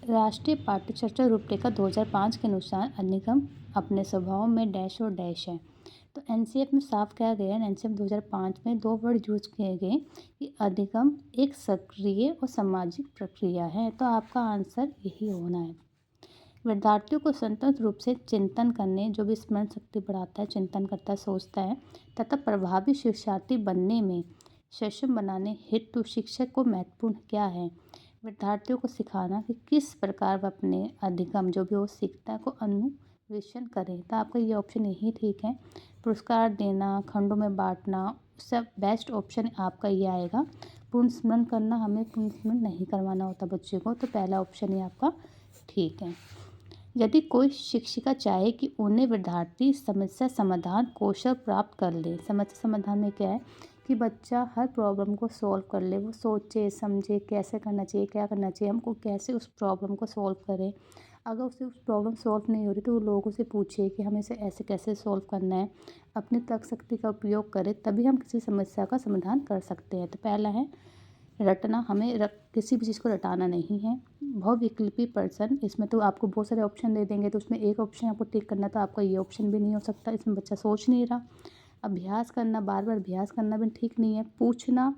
राष्ट्रीय पाठ्यचर्या रूपरेखा 2005 के अनुसार अधिगम अपने स्वभाव में डैश और डैश है। तो एनसीएफ में साफ कहा गया है, एनसीएफ 2005 में 2 वर्ड यूज किए गए कि अधिगम एक सक्रिय और सामाजिक प्रक्रिया है। तो आपका आंसर यही होना है। विद्यार्थियों को स्वतंत्र रूप से चिंतन करने, जो भी स्मरण शक्ति बढ़ाता है, चिंतन करता है, सोचता है तथा प्रभावी शिक्षार्थी बनने में सक्षम बनाने हेतु शिक्षक को महत्वपूर्ण क्या है? विद्यार्थियों को सिखाना कि किस प्रकार वह अपने अधिगम जो भी वो सीखता है को अन्वेषण करें। तो आपका ये ऑप्शन यही ठीक है। पुरस्कार देना, खंडों में बांटना, सब बेस्ट ऑप्शन आपका ये आएगा। पूर्ण स्मरण करना, हमें पूर्ण स्मरण नहीं करवाना होता बच्चे को, तो पहला ऑप्शन ही आपका ठीक है। यदि कोई शिक्षिका चाहे कि उन्हें विद्यार्थी समस्या समाधान कौशल प्राप्त कर ले, समस्या समाधान में क्या है कि बच्चा हर प्रॉब्लम को सॉल्व कर ले, वो सोचे समझे कैसे करना चाहिए, क्या करना चाहिए, हमको कैसे उस प्रॉब्लम को सॉल्व करें। अगर उसे उस प्रॉब्लम सॉल्व नहीं हो रही तो वो लोगों से पूछे कि हमें इसे ऐसे कैसे सॉल्व करना है, अपनी तर्क शक्ति का उपयोग करें, तभी हम किसी समस्या का समाधान कर सकते हैं। तो पहला है रटना, हमें किसी भी चीज़ को रटाना नहीं है। बहुविकल्पी पर्सन, इसमें तो आपको बहुत सारे ऑप्शन दे देंगे तो उसमें एक ऑप्शन आपको टिक करना, तो आपका ये ऑप्शन भी नहीं हो सकता, इसमें बच्चा सोच नहीं रहा। अभ्यास करना, बार बार अभ्यास करना भी ठीक नहीं है। पूछना,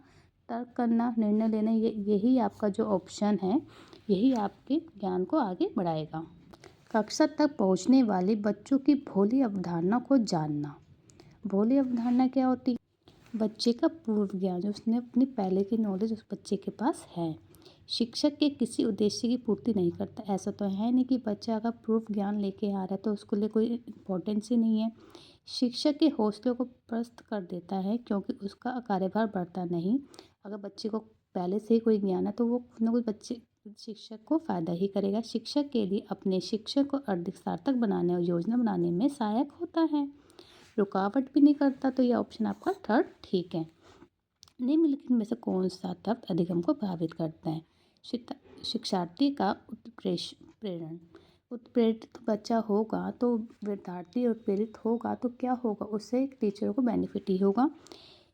तर्क करना, निर्णय लेना, यही आपका जो ऑप्शन है, यही आपके ज्ञान को आगे बढ़ाएगा। कक्षा तक पहुँचने वाले बच्चों की भोली अवधारणा को जानना। भोली अवधारणा क्या होती है? बच्चे का पूर्व ज्ञान, जो उसने अपनी पहले की नॉलेज उस बच्चे के पास है, शिक्षक के किसी उद्देश्य की पूर्ति नहीं करता। ऐसा तो है नहीं कि बच्चा अगर पूर्व ज्ञान लेके आ रहा है तो उसके लिए कोई इम्पोर्टेंस ही नहीं है। शिक्षक के हौसले को पस्त कर देता है क्योंकि उसका कार्यभार बढ़ता नहीं। अगर बच्चे को पहले से ही कोई ज्ञान है तो वो कुछ ना कुछ बच्चे शिक्षक को फ़ायदा ही करेगा। शिक्षक के लिए अपने शिक्षक को अधिक सार्थक बनाने और योजना बनाने में सहायक होता है, रुकावट भी नहीं करता। तो ये ऑप्शन आपका थर्ड ठीक है। निम्नलिखित में से कौन सा तत्व अधिगम को प्रभावित करता है? शिक्षार्थी का प्रेरण, उत्प्रेरित बच्चा होगा तो विद्यार्थी उत्प्रेरित होगा तो क्या होगा, उससे टीचरों को बेनिफिट ही होगा।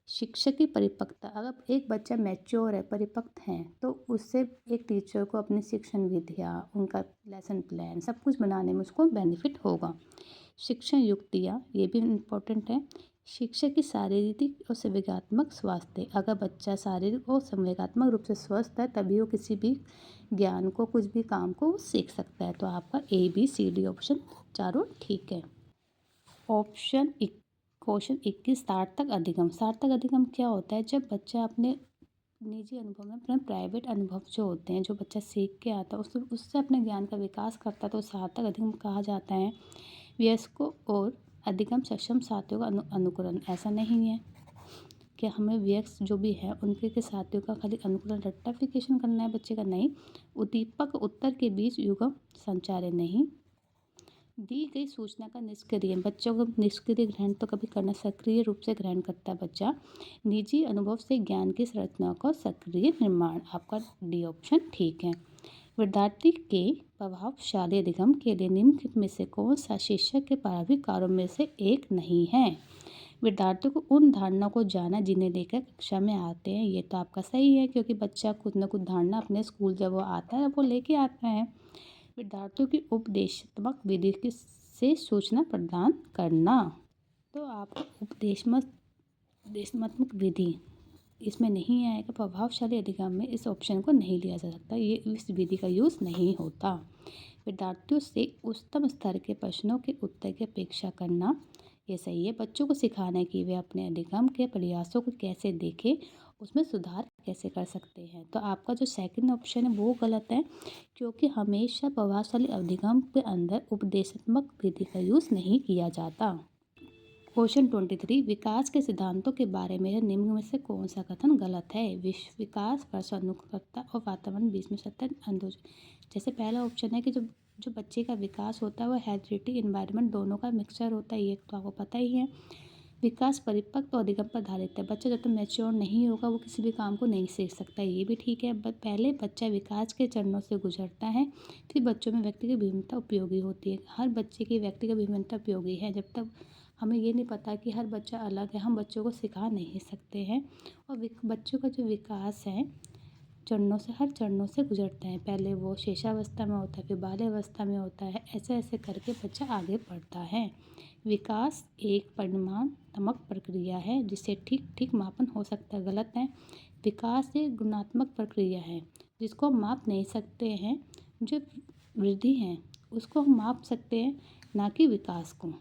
शिक्षक की परिपक्वता, अगर एक बच्चा मैच्योर है, परिपक्व है, तो उससे एक टीचर को अपनी शिक्षण विधियाँ, उनका लेसन प्लान सब कुछ बनाने में उसको बेनिफिट होगा। शिक्षण युक्तियाँ, ये भी इम्पोर्टेंट है। शिक्षक की शारीरिक और संवेगात्मक स्वास्थ्य, अगर बच्चा शारीरिक और संवेगात्मक रूप से स्वस्थ है तभी वो किसी भी ज्ञान को, कुछ भी काम को वो सीख सकता है। तो आपका ABCD ऑप्शन चारों ठीक है। ऑप्शन क्वेश्चन 21, सार्थक अधिगम। सार्थक अधिगम क्या होता है? जब बच्चा अपने निजी अनुभव में, अपने प्राइवेट अनुभव जो होते हैं, जो बच्चा सीख के आता है उससे अपने ज्ञान का विकास करता है, तो सार्थक अधिगम कहा जाता है। वयस्कों और अधिगम सक्षम साथियों का अनुकरण, ऐसा नहीं है कि हमें वयस्क जो भी है उनके के साथियों का खाली अनुकरण, रट्टाफिकेशन करना है बच्चे का, नहीं। उद्दीपक उत्तर के बीच युग्म संचार नहीं। दी गई सूचना का निष्क्रिय, बच्चों को निष्क्रिय ग्रहण तो कभी करना, सक्रिय रूप से ग्रहण करता है बच्चा। निजी अनुभव से ज्ञान की संरचना का सक्रिय निर्माण, आपका डी ऑप्शन ठीक है। विद्यार्थी के प्रभावशाली अधिगम के लिए निम्नलिखित में से कौन सा शिक्षक के प्रारंभिक कार्यों में से एक नहीं है? विद्यार्थियों को उन धारणा को जाना जिन्हें लेकर कक्षा में आते हैं, ये तो आपका सही है क्योंकि बच्चा कुछ न कुछ धारणा अपने स्कूल जब वो आता है वो लेके आता है। विद्यार्थियों की उपदेशात्मक विधि से सूचना प्रदान करना, तो आपको उपदेशात्मक विधि इसमें नहीं आएगा। प्रभावशाली अधिगम में इस ऑप्शन को नहीं लिया जा सकता, ये इस विधि का यूज़ नहीं होता। विद्यार्थियों से उच्चतम स्तर के प्रश्नों के उत्तर की अपेक्षा करना, ये सही है। बच्चों को सिखाना है कि वे अपने अधिगम के प्रयासों को कैसे देखें, उसमें सुधार कैसे कर सकते हैं। तो आपका जो सेकंड ऑप्शन है वो गलत है क्योंकि हमेशा प्रभावशाली अधिगम के अंदर उपदेशात्मक विधि का यूज़ नहीं किया जाता। क्वेश्चन 23, विकास के सिद्धांतों के बारे में निम्न में से कौन सा कथन गलत है? विश्व विकास परस्पर अनुकूलता और वातावरण बीच में सत्य अंदोज। जैसे पहला ऑप्शन है कि जो जो बच्चे का विकास होता है वो हेरिडिटी इन्वायरमेंट दोनों का मिक्सचर होता है, ये तो आपको पता ही है। विकास परिपक्व और अधिगम पर आधारित है, बच्चा जब तक मैच्योर नहीं होगा वो किसी भी काम को नहीं सीख सकता, ये भी ठीक है। पहले बच्चा विकास के चरणों से गुजरता है, फिर बच्चों में व्यक्तिगत भिन्नता उपयोगी होती है। हर बच्चे की व्यक्तिगत भिन्नता उपयोगी है, जब तक हमें ये नहीं पता कि हर बच्चा अलग है, हम बच्चों को सिखा नहीं सकते हैं। और बच्चों का जो विकास है हर चरणों से गुजरता है। पहले वो शेषावस्था में होता है, फिर बाल्यावस्था में होता है, ऐसे ऐसे करके बच्चा आगे बढ़ता है। विकास एक परिमाणात्मक प्रक्रिया है जिसे ठीक ठीक मापन हो सकता है। गलत है। विकास एक गुणात्मक प्रक्रिया है जिसको हम माप नहीं सकते हैं। जो वृद्धि है उसको हम माप सकते हैं, ना कि विकास को।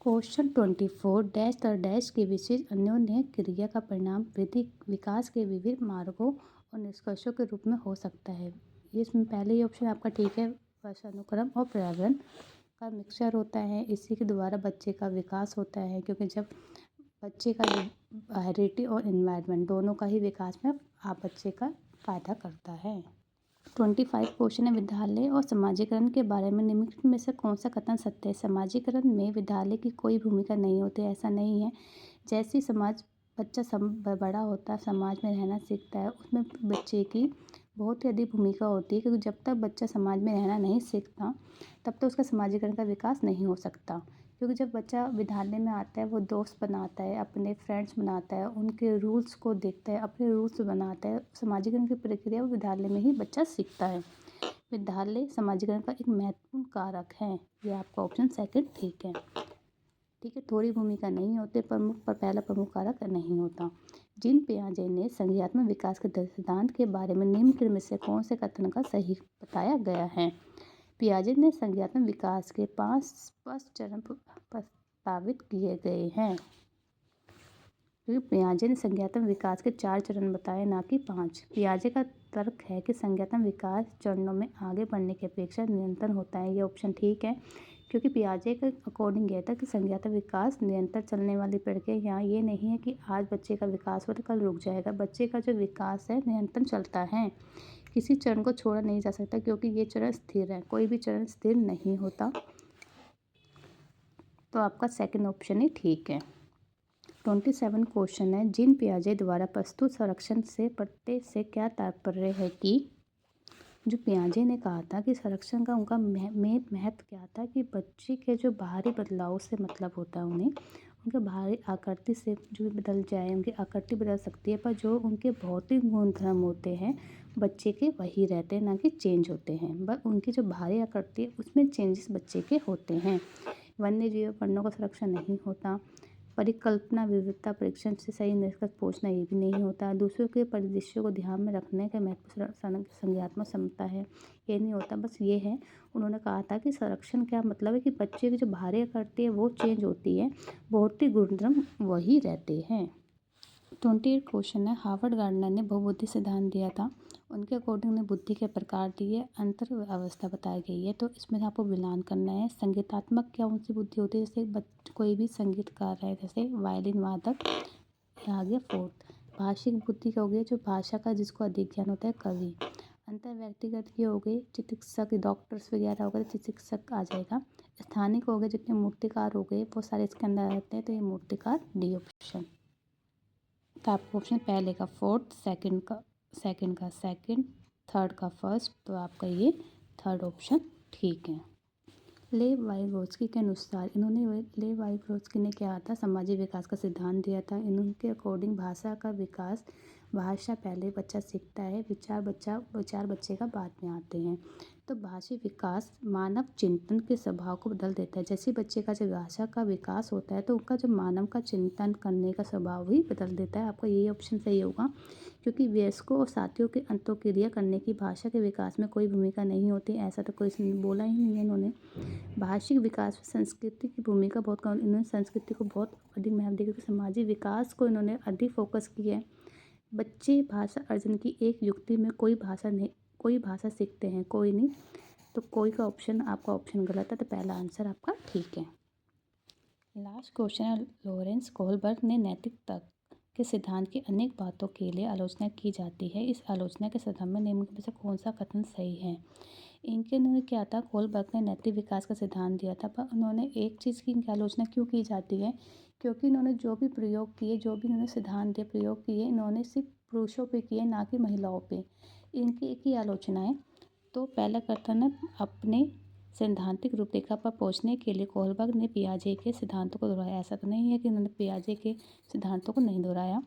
क्वेश्चन 24 डैश तर डैश की विशेष अन्योन्य क्रिया का परिणाम वृद्धि विकास के विविध मार्गों और निष्कर्षों के रूप में हो सकता है। ये इसमें पहले ही ऑप्शन आपका ठीक है। वर्षानुक्रम और पर्यावरण का मिक्सचर होता है, इसी के द्वारा बच्चे का विकास होता है, क्योंकि जब बच्चे का हेरिडिटी और एनवायरनमेंट दोनों का ही विकास में आप बच्चे का फायदा करता है। 25 क्वेश्चन है विद्यालय और समाजीकरण के बारे में निम्नलिखित में से कौन सा कथन सत्य है। समाजीकरण में विद्यालय की कोई भूमिका नहीं होती, ऐसा नहीं है। जैसे बच्चा बड़ा होता है, समाज में रहना सीखता है, उसमें बच्चे की बहुत ही अधिक भूमिका होती है, क्योंकि जब तक बच्चा समाज में रहना नहीं सीखता तब तक उसका समाजीकरण का विकास नहीं हो सकता। क्योंकि जब बच्चा विद्यालय में आता है वो दोस्त बनाता है, अपने फ्रेंड्स बनाता है, उनके रूल्स को देखता है, अपने रूल्स बनाता है। समाजीकरण की प्रक्रिया वो विद्यालय में ही बच्चा सीखता है। विद्यालय समाजीकरण का एक महत्वपूर्ण कारक है। ये आपका ऑप्शन सेकंड ठीक है। ठीक है, थोड़ी भूमिका नहीं होते प्रमुख, पर पहला प्रमुख कारक नहीं होता। जीन पियाजे ने संज्ञानात्मक विकास के सिद्धांत के बारे में निम्नलिखित में से कौन से कथन का सही बताया गया है। पियाजे ने संज्ञानात्मक विकास के 5 स्पष्ट चरण प्रस्तावित किए गए हैं। क्योंकि पियाजे ने संज्ञानात्मक विकास के 4 चरण बताए, ना कि 5। पियाजे का तर्क है कि संज्ञानात्मक विकास चरणों में आगे बढ़ने की अपेक्षा निरंतर होता है। ये ऑप्शन ठीक है, क्योंकि पियाजे के अकॉर्डिंग यह था कि संज्ञानात्मक विकास निरंतर चलने वाली प्रक्रिया। यहाँ ये नहीं है कि आज बच्चे का विकास हो तो कल रुक जाएगा। बच्चे का जो विकास है निरंतर चलता है, किसी चरण को छोड़ा नहीं जा सकता, क्योंकि ये चरण स्थिर है, कोई भी चरण स्थिर नहीं होता। तो आपका सेकंड ऑप्शन ही ठीक है। 27 क्वेश्चन है जीन पियाजे द्वारा प्रस्तुत संरक्षण से प्रत्यय से क्या तात्पर्य है कि जो पियाजे ने कहा था कि संरक्षण का उनका महत्व क्या था कि बच्चे के जो बाहरी बदलाव से मतलब होता है उन्हें उनके बाहरी आकृति से जो भी बदल जाए, उनकी आकृति बदल सकती है, पर जो उनके भौतिक गुणधर्म होते हैं बच्चे के वही रहते हैं, ना कि चेंज होते हैं। बस उनकी जो बाहरी आकृति है उसमें चेंजेस बच्चे के होते हैं। वन्य जीव प्राणियों का संरक्षण नहीं होता। परिकल्पना विविधता परीक्षण से सही निष्कर्ष पहुंचना ये भी नहीं होता। दूसरों के परिदृश्यों को ध्यान में रखने का महत्व संज्ञानात्मक क्षमता है, ये नहीं होता। बस ये है, उन्होंने कहा था कि संरक्षण क्या मतलब है कि बच्चे की जो बाहरी आकृति है वो चेंज होती है, भौतिक गुणधर्म वही रहते हैं। 28 क्वेश्चन है हार्वर्ड गार्डनर ने बहुबुद्धि सिद्धांत दिया था, उनके अकॉर्डिंग ने बुद्धि के प्रकार दिए, अंतर अवस्था बताई गई है। तो इसमें आपको मिलान करना है। संगीतात्मक क्या उनकी बुद्धि होती है, जैसे कोई भी संगीतकार है, जैसे वायलिन वादक, आ गया फोर्थ। भाषिक बुद्धि का हो गया जो भाषा का जिसको अधिक ज्ञान होता है, कवि। अंतर व्यक्तिगत की हो गई, चिकित्सक, डॉक्टर्स वगैरह हो गए, चिकित्सक आ जाएगा। स्थानिक हो गए, जितने मूर्तिकार हो गए वो सारे इसके अंदर रहते हैं, तो ये मूर्तिकार डी ऑप्शन। तो आपका ऑप्शन पहले का फोर्थ, सेकंड का सेकंड, थर्ड का फर्स्ट, तो आपका ये थर्ड ऑप्शन ठीक है। लेव वाइगोत्स्की के अनुसार लेव वाइगोत्स्की ने क्या था, सामाजिक विकास का सिद्धांत दिया था। इनके अकॉर्डिंग भाषा का विकास, भाषा पहले बच्चा सीखता है, विचार बच्चे का बाद में आते हैं। तो भाषी विकास मानव चिंतन के स्वभाव को बदल देता है। जैसे बच्चे का जब भाषा का विकास होता है तो उनका जो मानव का चिंतन करने का स्वभाव भी बदल देता है। आपका यही ऑप्शन सही होगा, क्योंकि वयस्कों और साथियों के अंतोक्रिया करने की भाषा के विकास में कोई भूमिका नहीं होती। ऐसा तो कोई बोला ही नहीं है इन्होंने। भाषिक विकास में संस्कृति की भूमिका बहुत कम, इन्होंने संस्कृति को बहुत अधिक महत्व दिया, क्योंकि सामाजिक विकास को इन्होंने अधिक फोकस किया है। बच्चे भाषा अर्जन की एक युक्ति में कोई भाषा सीखते हैं, कोई नहीं। तो कोई का ऑप्शन, आपका ऑप्शन गलत है, तो पहला आंसर आपका ठीक है। लास्ट क्वेश्चन है लॉरेंस कोहलबर्ग ने नैतिक तर्क के सिद्धांत की अनेक बातों के लिए आलोचना की जाती है। इस आलोचना के संदर्भ में निम्न में से कौन सा कथन सही है। इनके ने क्या था, कोहलबर्ग ने नैतिक विकास का सिद्धांत दिया था, पर उन्होंने एक चीज़ की इनकी आलोचना क्यों की जाती है, क्योंकि इन्होंने जो भी प्रयोग किए, जो भी इन्होंने सिद्धांत दिए, प्रयोग किए, इन्होंने सिर्फ पुरुषों पे किए, ना कि महिलाओं पे। इनकी एक ही आलोचना है। तो पहला कथन है, अपने सैद्धांतिक रूपरेखा पर पहुंचने के लिए कोहलबर्ग ने पियाजे के सिद्धांतों को दोहराया। ऐसा तो नहीं है कि उन्होंने पियाजे के सिद्धांतों को नहीं दोहराया।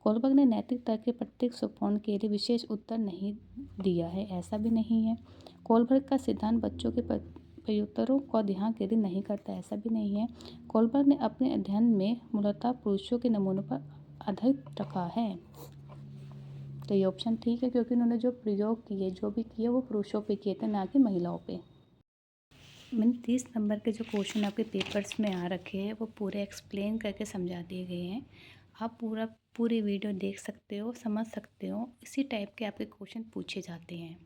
कोलबर्ग ने नैतिक तर्क के प्रत्येक स्वपूर्ण के लिए विशेष उत्तर नहीं दिया है, ऐसा भी नहीं है। कोलबर्ग का सिद्धांत बच्चों के प्रत्युत्तरों का ध्यान केंद्रित नहीं करता, ऐसा भी नहीं है। कोलबर्ग ने अपने अध्ययन में मूलतः पुरुषों के नमूनों पर आधारित रखा है। तो ये ऑप्शन ठीक है, क्योंकि उन्होंने जो प्रयोग किए, जो भी किए, वो पुरुषों पे किए थे, ना कि महिलाओं पे। मैंने 30 नंबर के जो क्वेश्चन आपके पेपर्स में आ रखे हैं वो पूरे एक्सप्लेन करके समझा दिए गए हैं। आप पूरी वीडियो देख सकते हो, समझ सकते हो। इसी टाइप के आपके क्वेश्चन पूछे जाते हैं।